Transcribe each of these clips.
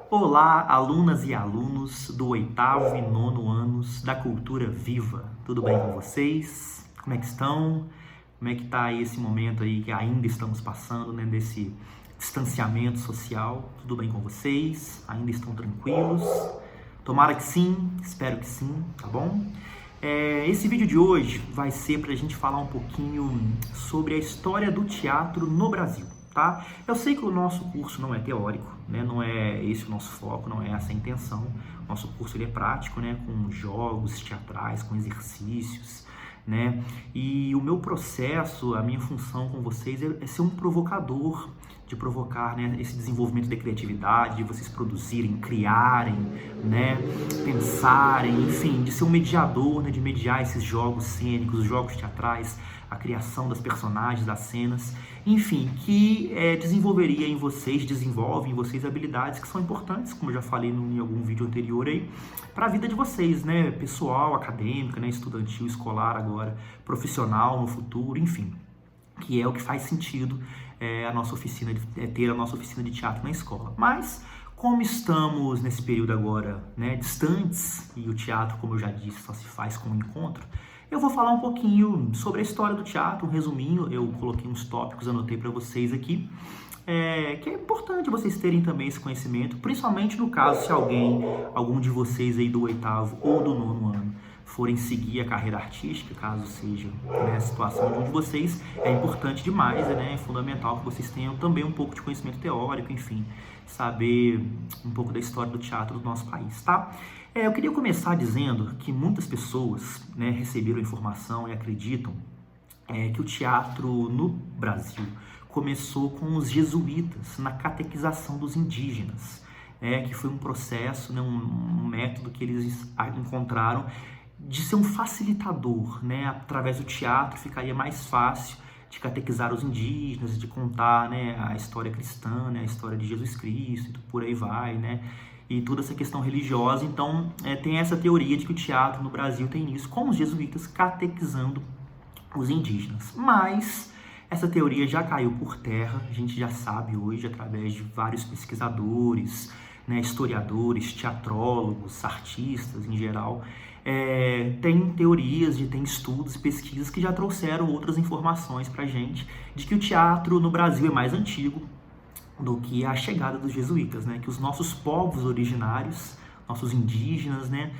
Olá, alunas e alunos do 8º e 9º anos da Cultura Viva. Tudo bem com vocês? Como é que estão? Como é que está aí esse momento aí que ainda estamos passando, né, desse distanciamento social? Tudo bem com vocês? Ainda estão tranquilos? Tomara que sim, espero que sim, tá bom? Esse vídeo de hoje vai ser para a gente falar um pouquinho sobre a história do teatro no Brasil. Tá? Eu sei que o nosso curso não é teórico, né? Não é esse o nosso foco, não é essa a intenção. Nosso curso ele é prático, né? Com jogos teatrais, com exercícios, né? E o meu processo, a minha função com vocês é ser um provocador, de provocar, né, esse desenvolvimento da criatividade, de vocês produzirem, criarem, né, pensarem, enfim, de ser um mediador, né, de mediar esses jogos cênicos, os jogos teatrais, a criação das personagens, das cenas, enfim, que desenvolve em vocês habilidades que são importantes, como eu já falei em algum vídeo anterior aí, para a vida de vocês, né, pessoal, acadêmica, né, estudantil, escolar agora, profissional no futuro, enfim, que é o que faz sentido ter a nossa oficina de teatro na escola. Mas, como estamos nesse período agora, né, distantes, e o teatro, como eu já disse, só se faz com um encontro, eu vou falar um pouquinho sobre a história do teatro, um resuminho, eu coloquei uns tópicos, anotei para vocês aqui, que é importante vocês terem também esse conhecimento, principalmente no caso se algum de vocês aí do 8º ou do 9º ano, forem seguir a carreira artística, caso seja, né, a situação de um de vocês, é importante demais, né, é fundamental que vocês tenham também um pouco de conhecimento teórico, enfim, saber um pouco da história do teatro do nosso país, tá? Eu queria começar dizendo que muitas pessoas, né, receberam informação e acreditam que o teatro no Brasil começou com os jesuítas na catequização dos indígenas, que foi um processo, né, um método que eles encontraram de ser um facilitador, né? Através do teatro ficaria mais fácil de catequizar os indígenas, de contar, né, a história cristã, né, a história de Jesus Cristo, e por aí vai, né? E toda essa questão religiosa. Então, tem essa teoria de que o teatro no Brasil tem isso, com os jesuítas catequizando os indígenas. Mas essa teoria já caiu por terra, a gente já sabe hoje, através de vários pesquisadores, né, historiadores, teatrólogos, artistas em geral, tem teorias, tem estudos, pesquisas que já trouxeram outras informações para a gente de que o teatro no Brasil é mais antigo do que a chegada dos jesuítas, né? Que os nossos povos originários, nossos indígenas, né?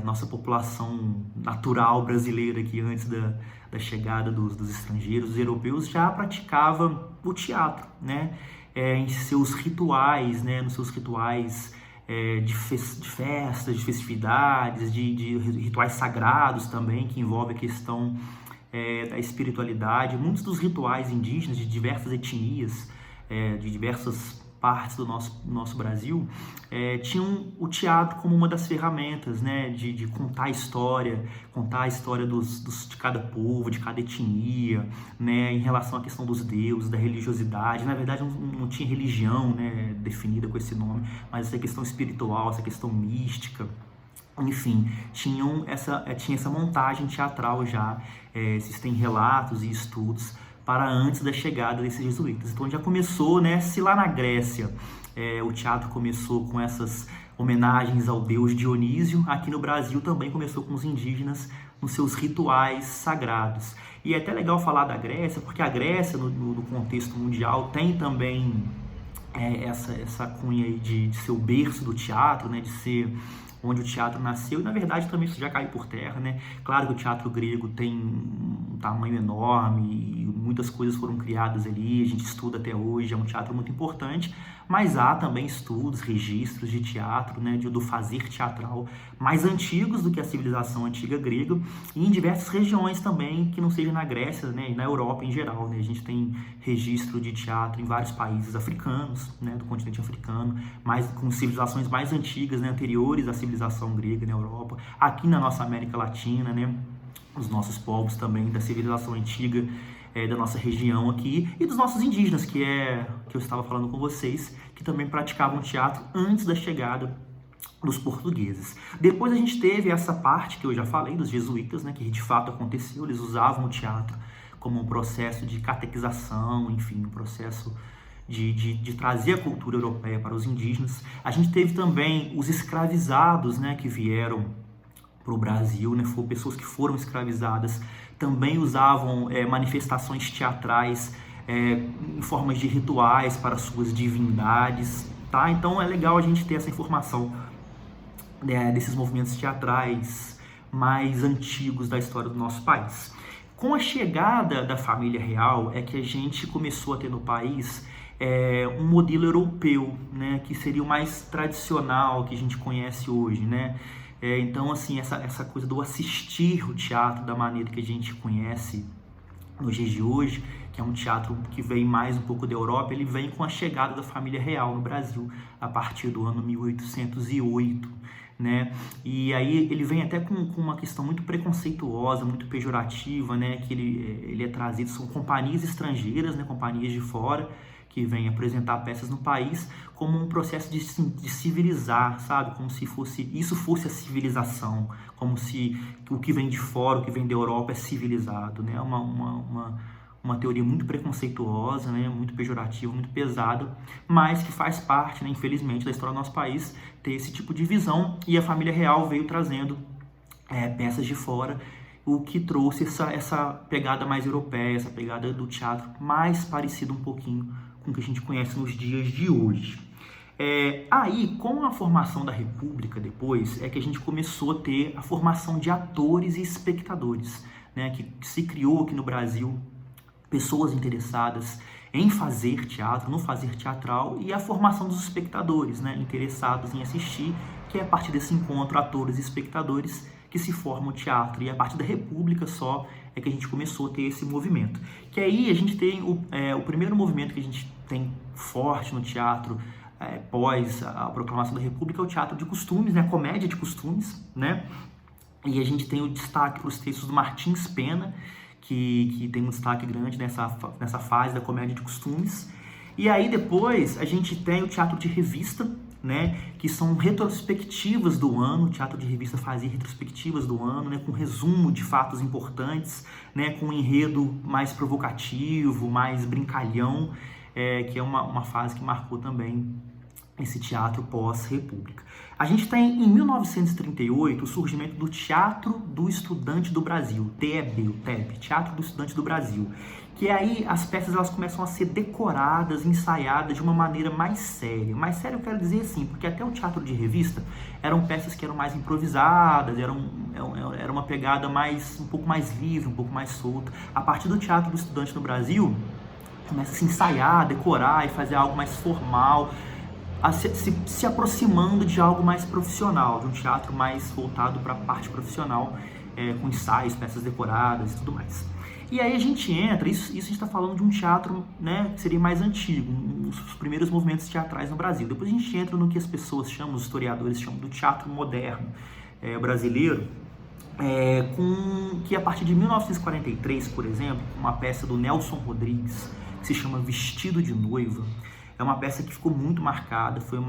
Nossa população natural brasileira aqui antes da chegada dos estrangeiros, dos europeus, já praticava o teatro, né? Em seus rituais, né? Nos seus rituais de festas, de festividades, de rituais sagrados também, que envolve a questão da espiritualidade. Muitos dos rituais indígenas de diversas etnias, de diversas partes do nosso Brasil, tinham o teatro como uma das ferramentas, né, de contar a história de cada povo, de cada etnia, né, em relação à questão dos deuses, da religiosidade. Na verdade, não tinha religião, né, definida com esse nome, mas essa questão espiritual, essa questão mística. Enfim, tinha essa montagem teatral já, existem relatos e estudos para antes da chegada desses jesuítas. Então já começou, né, se lá na Grécia o teatro começou com essas homenagens ao deus Dionísio, aqui no Brasil também começou com os indígenas nos seus rituais sagrados. E é até legal falar da Grécia, porque a Grécia, no contexto mundial, tem também essa cunha aí de ser o berço do teatro, né, de ser onde o teatro nasceu, e na verdade também isso já caiu por terra, né? Claro que o teatro grego tem um tamanho enorme e muitas coisas foram criadas ali, a gente estuda até hoje, é um teatro muito importante, mas há também estudos, registros de teatro, né, do fazer teatral mais antigos do que a civilização antiga grega, e em diversas regiões também, que não seja na Grécia, né, e na Europa em geral, né? A gente tem registro de teatro em vários países africanos, né, do continente africano, com civilizações mais antigas, né, anteriores à civilização grega na Europa, aqui na nossa América Latina, né, os nossos povos também da civilização antiga da nossa região aqui, e dos nossos indígenas, que eu estava falando com vocês, que também praticavam teatro antes da chegada dos portugueses. Depois a gente teve essa parte que eu já falei, dos jesuítas, né, que de fato aconteceu, eles usavam o teatro como um processo de catequização, enfim, um processo de trazer a cultura europeia para os indígenas. A gente teve também os escravizados, né, que vieram para o Brasil, né, foram pessoas que foram escravizadas, também usavam manifestações teatrais em formas de rituais para suas divindades, tá? Então é legal a gente ter essa informação desses movimentos teatrais mais antigos da história do nosso país. Com a chegada da família real é que a gente começou a ter no país um modelo europeu, né, que seria o mais tradicional que a gente conhece hoje, né? Então, assim, essa coisa do assistir o teatro da maneira que a gente conhece nos dias de hoje, que é um teatro que vem mais um pouco da Europa, ele vem com a chegada da família real no Brasil, a partir do ano 1808, né? E aí ele vem até com uma questão muito preconceituosa, muito pejorativa, né? Que ele é trazido, são companhias estrangeiras, né? Companhias de fora, que vêm apresentar peças no país como um processo de civilizar, sabe? Como se isso fosse a civilização, como se o que vem de fora, o que vem da Europa é civilizado, né? Uma teoria muito preconceituosa, né? Muito pejorativa, muito pesada, mas que faz parte, né? Infelizmente, da história do nosso país ter esse tipo de visão, e a família real veio trazendo peças de fora, o que trouxe essa pegada mais europeia, essa pegada do teatro mais parecida um pouquinho com o que a gente conhece nos dias de hoje. Aí, com a formação da República depois, é que a gente começou a ter a formação de atores e espectadores, né, que se criou aqui no Brasil pessoas interessadas em fazer teatro, no fazer teatral, e a formação dos espectadores, né, interessados em assistir, que é a partir desse encontro atores e espectadores que se forma o teatro, e a partir da República só é que a gente começou a ter esse movimento. Que aí a gente tem o primeiro movimento que a gente tem forte no teatro pós a proclamação da República, é o teatro de costumes, né, a comédia de costumes, né, e a gente tem o destaque para os textos do Martins Pena, que tem um destaque grande nessa fase da comédia de costumes. E aí depois a gente tem o teatro de revista, né, que são retrospectivas do ano. O teatro de revista fazia retrospectivas do ano, né, com resumo de fatos importantes, né, com um enredo mais provocativo, mais brincalhão, que é uma fase que marcou também esse teatro pós-república. A gente tem, em 1938, o surgimento do Teatro do Estudante do Brasil, TEB, Teatro do Estudante do Brasil, que aí as peças elas começam a ser decoradas, ensaiadas de uma maneira mais séria. Mais séria eu quero dizer assim, porque até o teatro de revista eram peças que eram mais improvisadas, era uma pegada um pouco mais livre, um pouco mais solta. A partir do Teatro do Estudante no Brasil, começa a se ensaiar, decorar e fazer algo mais formal, se aproximando de algo mais profissional, de um teatro mais voltado para a parte profissional, com ensaios, peças decoradas e tudo mais. E aí a gente entra, isso a gente está falando de um teatro, né, que seria mais antigo, os primeiros movimentos teatrais no Brasil. Depois a gente entra no que as pessoas chamam, os historiadores chamam do teatro moderno brasileiro, que a partir de 1943, por exemplo, uma peça do Nelson Rodrigues, que se chama Vestido de Noiva. É uma peça que ficou muito marcada, foi um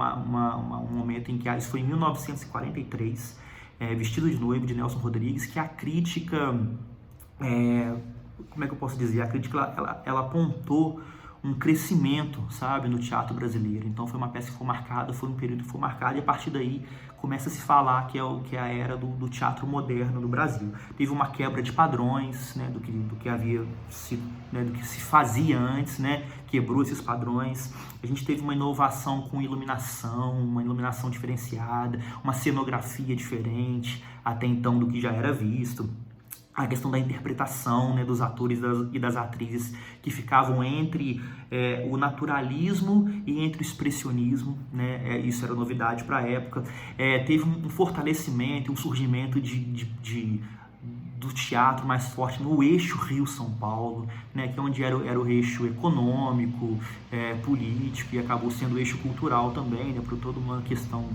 momento em que, isso foi em 1943, Vestido de Noiva, de Nelson Rodrigues, que a crítica, como é que eu posso dizer? A crítica, ela apontou um crescimento, sabe, no teatro brasileiro. Então foi uma peça que foi marcada, foi um período que foi marcado, e a partir daí começa a se falar que é a era do teatro moderno no Brasil. Teve uma quebra de padrões, né, do que havia sido, né, do que se fazia antes, né, quebrou esses padrões. A gente teve uma inovação com iluminação, uma iluminação diferenciada, uma cenografia diferente até então do que já era visto. A questão da interpretação, né, dos atores e das atrizes que ficavam entre o naturalismo e entre o expressionismo, né, isso era novidade para a época. Teve um fortalecimento, um surgimento do teatro mais forte no eixo Rio-São Paulo, né, que é onde era o eixo econômico, político, e acabou sendo o eixo cultural também, né, por toda uma questão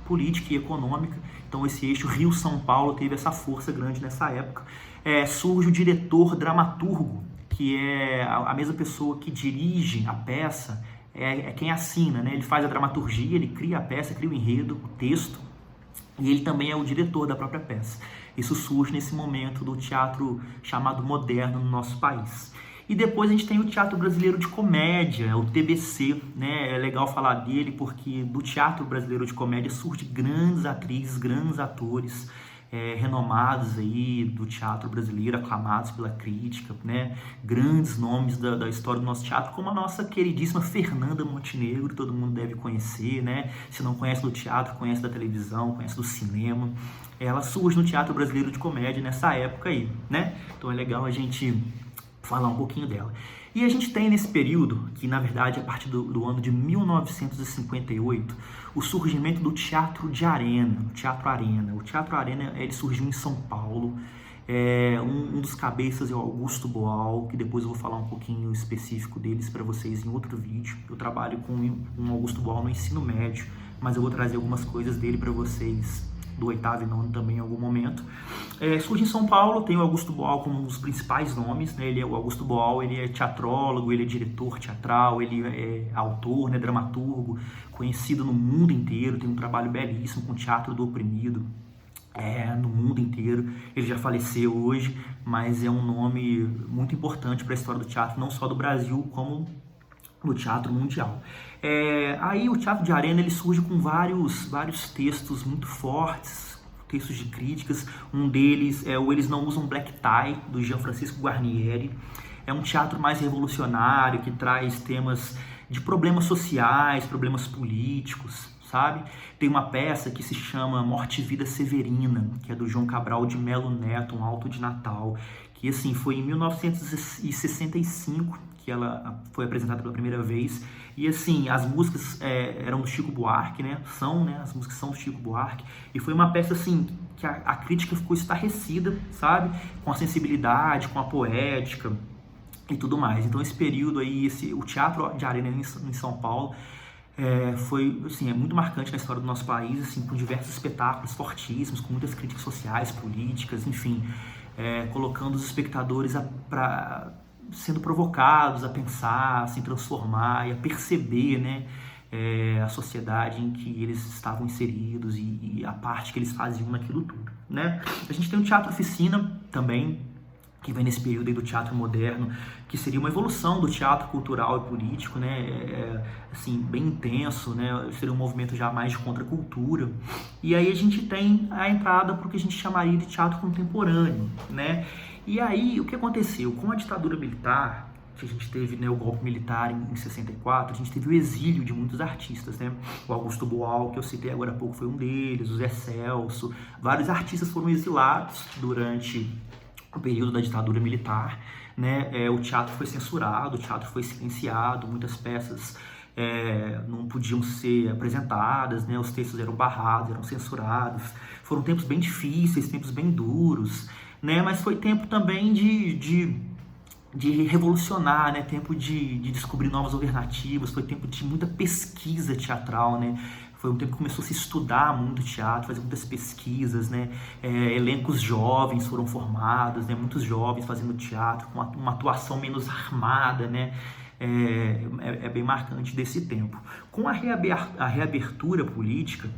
política e econômica. Então esse eixo Rio-São Paulo teve essa força grande nessa época. Surge o diretor dramaturgo, que é a mesma pessoa que dirige a peça, é quem assina, né? Ele faz a dramaturgia, ele cria a peça, cria o enredo, o texto, e ele também é o diretor da própria peça. Isso surge nesse momento do teatro chamado moderno no nosso país. E depois a gente tem o Teatro Brasileiro de Comédia, o TBC, né? É legal falar dele porque do Teatro Brasileiro de Comédia surgem grandes atrizes, grandes atores, renomados aí do teatro brasileiro, aclamados pela crítica, né? Grandes nomes da história do nosso teatro, como a nossa queridíssima Fernanda Montenegro, que todo mundo deve conhecer, né? Se não conhece do teatro, conhece da televisão, conhece do cinema. Ela surge no Teatro Brasileiro de Comédia nessa época aí, né? Então é legal a gente falar um pouquinho dela. E a gente tem nesse período, que na verdade é a partir do ano de 1958, o surgimento do Teatro de Arena, o Teatro Arena. O Teatro Arena ele surgiu em São Paulo. Um dos cabeças é o Augusto Boal, que depois eu vou falar um pouquinho específico deles para vocês em outro vídeo. Eu trabalho com o Augusto Boal no ensino médio, mas eu vou trazer algumas coisas dele para vocês do oitavo e nono também em algum momento. Surge em São Paulo, tem o Augusto Boal como um dos principais nomes, né? O Augusto Boal, ele é teatrólogo, ele é diretor teatral, ele é autor, né? Dramaturgo, conhecido no mundo inteiro, tem um trabalho belíssimo com o Teatro do Oprimido, no mundo inteiro. Ele já faleceu hoje, mas é um nome muito importante para a história do teatro, não só do Brasil, como no teatro mundial. Aí o Teatro de Arena ele surge com vários textos muito fortes, textos de críticas. Um deles é o Eles Não Usam Black Tie, do Gianfrancesco Guarnieri. É um teatro mais revolucionário, que traz temas de problemas sociais, problemas políticos, sabe? Tem uma peça que se chama Morte e Vida Severina, que é do João Cabral de Melo Neto, um auto de Natal, que assim foi em 1965 que ela foi apresentada pela primeira vez. E assim, as músicas eram do Chico Buarque, né? As músicas são do Chico Buarque. E foi uma peça assim que a crítica ficou estarrecida, sabe? Com a sensibilidade, com a poética e tudo mais. Então esse período aí, o Teatro de Arena em São Paulo foi assim, muito marcante na história do nosso país, assim, com diversos espetáculos fortíssimos, com muitas críticas sociais, políticas, enfim, colocando os espectadores sendo provocados a pensar, a se transformar e a perceber, né, a sociedade em que eles estavam inseridos e a parte que eles faziam naquilo tudo, né? A gente tem o Teatro Oficina também, que vem nesse período aí do teatro moderno, que seria uma evolução do teatro cultural e político, né? Assim, bem intenso, né? Seria um movimento já mais de contracultura. E aí a gente tem a entrada para o que a gente chamaria de teatro contemporâneo, né? E aí, o que aconteceu? Com a ditadura militar, que a gente teve, né, o golpe militar em 64, a gente teve o exílio de muitos artistas, né? O Augusto Boal, que eu citei agora há pouco, foi um deles, o Zé Celso. Vários artistas foram exilados durante o período da ditadura militar, né? O teatro foi censurado, o teatro foi silenciado, muitas peças não podiam ser apresentadas, né? Os textos eram barrados, eram censurados. Foram tempos bem difíceis, tempos bem duros, né? Mas foi tempo também de revolucionar, né? Tempo de descobrir novas alternativas, foi tempo de muita pesquisa teatral, né? Foi um tempo que começou a se estudar muito teatro, fazer muitas pesquisas, né? Elencos jovens foram formados, né? Muitos jovens fazendo teatro, com uma atuação menos armada, né? É bem marcante desse tempo. Com a reabertura política,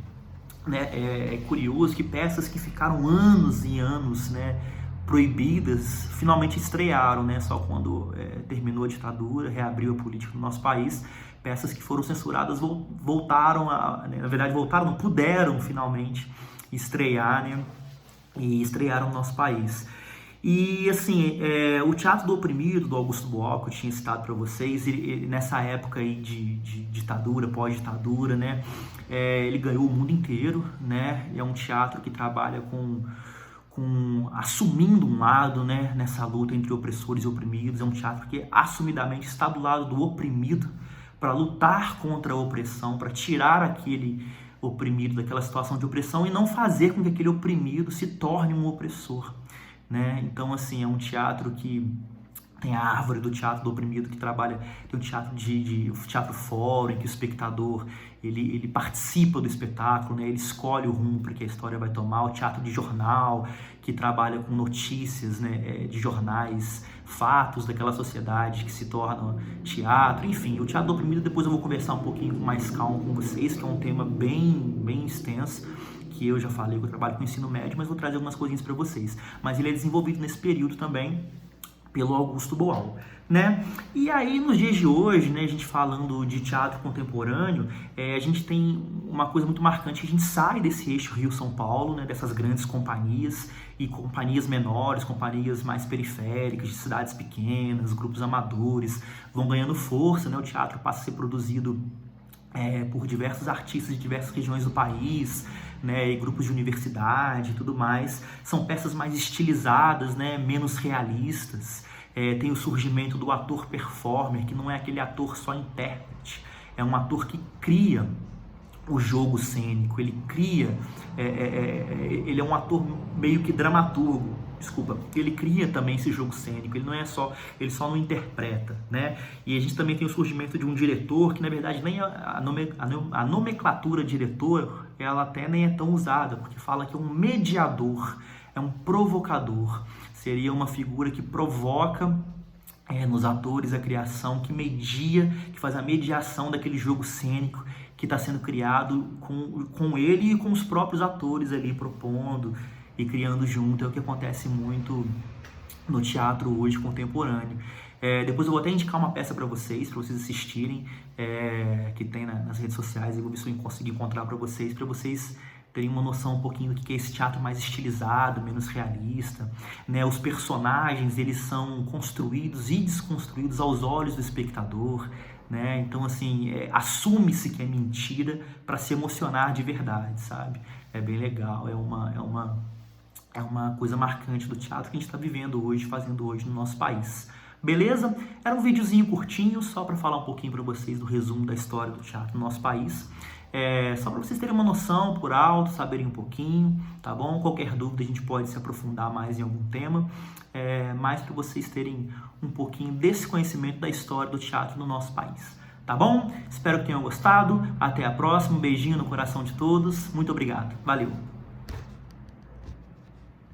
né? É curioso que peças que ficaram anos e anos, né, proibidas, finalmente estrearam, né? Só quando terminou a ditadura, reabriu a política no nosso país, peças que foram censuradas voltaram na verdade não puderam finalmente estrear, né? E estrearam no nosso país. E assim, o Teatro do Oprimido, do Augusto Boal, que eu tinha citado para vocês, ele, nessa época aí de ditadura, pós-ditadura, né? Ele ganhou o mundo inteiro, né? É um teatro que trabalha com assumindo um lado, né, nessa luta entre opressores e oprimidos. É um teatro que assumidamente está do lado do oprimido para lutar contra a opressão, para tirar aquele oprimido daquela situação de opressão e não fazer com que aquele oprimido se torne um opressor, né? Então, assim, é um teatro que tem a árvore do teatro do oprimido, que trabalha, tem um teatro teatro fórum, em que o espectador ele participa do espetáculo, né? Ele escolhe o rumo para que a história vai tomar. O teatro de jornal, que trabalha com notícias, né, de jornais, fatos daquela sociedade que se tornam teatro. Enfim, o teatro do oprimido, depois eu vou conversar um pouquinho com mais calma com vocês, que é um tema bem extenso, que eu já falei que eu trabalho com ensino médio, mas vou trazer algumas coisinhas para vocês. Mas ele é desenvolvido nesse período também, pelo Augusto Boal, né? E aí, nos dias de hoje, né, a gente falando de teatro contemporâneo, a gente tem uma coisa muito marcante, que a gente sai desse eixo Rio-São Paulo, né, dessas grandes companhias, e companhias menores, companhias mais periféricas, de cidades pequenas, grupos amadores, vão ganhando força, né? O teatro passa a ser produzido por diversos artistas de diversas regiões do país, né, e grupos de universidade e tudo mais. São peças mais estilizadas, né, menos realistas. Tem o surgimento do ator performer, que não é aquele ator só intérprete, é um ator que cria o jogo cênico, ele cria, ele é um ator meio que dramaturgo, desculpa, ele cria também esse jogo cênico, ele não é só, ele só não interpreta, né? E a gente também tem o surgimento de um diretor, que na verdade nem a nomenclatura diretor, ela até nem é tão usada, porque fala que é um mediador, é um provocador, seria uma figura que provoca nos atores a criação, que media, que faz a mediação daquele jogo cênico que está sendo criado com ele e com os próprios atores ali propondo e criando junto. É o que acontece muito no teatro hoje contemporâneo. Depois eu vou até indicar uma peça para vocês assistirem, que tem nas redes sociais. Eu vou ver se eu consigo encontrar para vocês terem uma noção um pouquinho do que é esse teatro mais estilizado, menos realista, né? Os personagens, eles são construídos e desconstruídos aos olhos do espectador, né? Então, assim, assume-se que é mentira para se emocionar de verdade, sabe? É bem legal, é uma coisa marcante do teatro que a gente está vivendo hoje, fazendo hoje no nosso país. Beleza? Era um videozinho curtinho, só para falar um pouquinho para vocês do resumo da história do teatro no nosso país. Só para vocês terem uma noção por alto, saberem um pouquinho, tá bom? Qualquer dúvida a gente pode se aprofundar mais em algum tema, mais para vocês terem um pouquinho desse conhecimento da história do teatro no nosso país, tá bom? Espero que tenham gostado, até a próxima, um beijinho no coração de todos, muito obrigado, valeu!